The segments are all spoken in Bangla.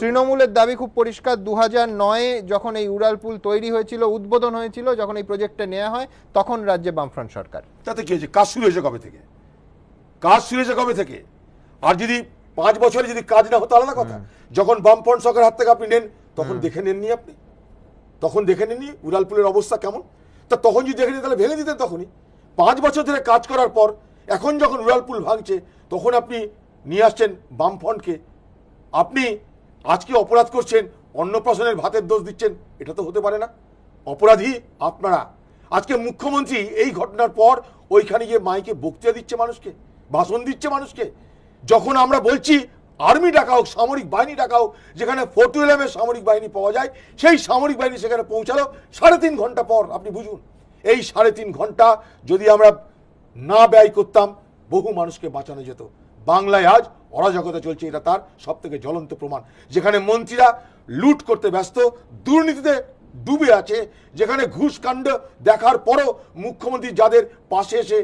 তৃণমূলের দাবি খুব পরিষ্কার, 2009-এ যখন এই উড়ালপুল তৈরি হয়েছিল, উদ্বোধন হয়েছিল, যখন এই প্রজেক্টটা নেওয়া হয়, তখন রাজ্যে বামফ্রন্ট সরকার। তাতে কি হয়েছে? কাজ শুরু হয়েছে কবে থেকে? কাজ শুরু হয়েছে কবে থেকে? আর যদি 5 বছরে যদি কাজ না হতো আলাদা কথা। যখন বামফ্রন্ট সরকার হাত থেকে আপনি নেন, তখন দেখে নেননি আপনি? তখন দেখে নেননি উড়ালপুলের অবস্থা কেমন? তা তখন যদি দেখে নিন তাহলে ভেঙে দিতেন তখনই। 5 বছর ধরে কাজ করার পর এখন যখন উড়ালপুল ভাঙছে, তখন আপনি নিয়ে আসছেন বামফ্রন্টকে। আপনি আজকে অপরাধ করছেন, অন্নপ্রাশনের ভাতের দোষ দিচ্ছেন, এটা তো হতে পারে না। অপরাধী আপনারা। আজকে মুখ্যমন্ত্রী এই ঘটনার পর ওইখানে গিয়ে মাইকে বক্তৃতা দিচ্ছে মানুষকে, ভাষণ দিচ্ছে মানুষকে। যখন আমরা বলছি আর্মি ডাকা হোক, সামরিক বাহিনী ডাকা হোক, যেখানে ফোর্ট উইলিয়ামের সামরিক বাহিনী পাওয়া যায়, সেই সামরিক বাহিনী সেখানে পৌঁছালো 3.5 ঘন্টা পর। আপনি বুঝুন, এই 3.5 ঘন্টা যদি আমরা না ব্যয় করতাম, বহু মানুষকে বাঁচানো যেত। বাংলায় আজ অরাজকতা চলছে, এটা তার সব থেকে জ্বলন্ত প্রমাণ। যেখানে মন্ত্রীরা লুট করতে ব্যস্ত, দুর্নীতিতে ডুবে আছে, যেখানে ঘুষকাণ্ড দেখার পরও মুখ্যমন্ত্রী যাদের পাশে এসে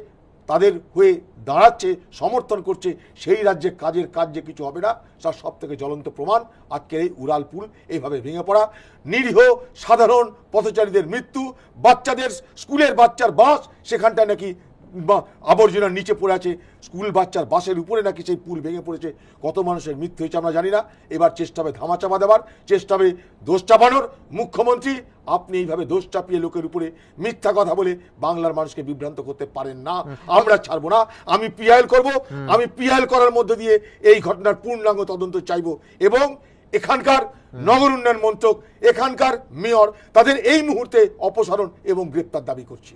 তাদের হয়ে দাঁড়াচ্ছে, সমর্থন করছে, সেই রাজ্যে কাজের কাজ যে কিছু হবে না, তার সব থেকে জ্বলন্ত প্রমাণ আজকের এই উড়ালপুল এইভাবে ভেঙে পড়া। নিরীহ সাধারণ পথচারীদের মৃত্যু, বাচ্চাদের, স্কুলের বাচ্চার বাস সেখানটায় নাকি আবর্জনার নিচে পড়ে আছে, স্কুল বাচ্চার বাসের উপরে নাকি সেই পুল ভেঙে পড়েছে। কত মানুষের মৃত্যু হয়েছে আমরা জানি না। এবার চেষ্টা হবে ধামাচাপা দেওয়ার, চেষ্টা হবে দোষ চাপানোর। মুখ্যমন্ত্রী, আপনি এইভাবে দোষ চাপিয়ে লোকের উপরে মিথ্যা কথা বলে বাংলার মানুষকে বিভ্রান্ত করতে পারেন না। আমরা ছাড়বো না, আমি পিআইএল করব। আমি পিআইএল করার মধ্যে দিয়ে এই ঘটনার পূর্ণাঙ্গ তদন্ত চাইব এবং এখানকার নগর উন্নয়ন মন্ত্রক, এখানকার মেয়র, তাদের এই মুহূর্তে অপসারণ এবং গ্রেপ্তার দাবি করছি।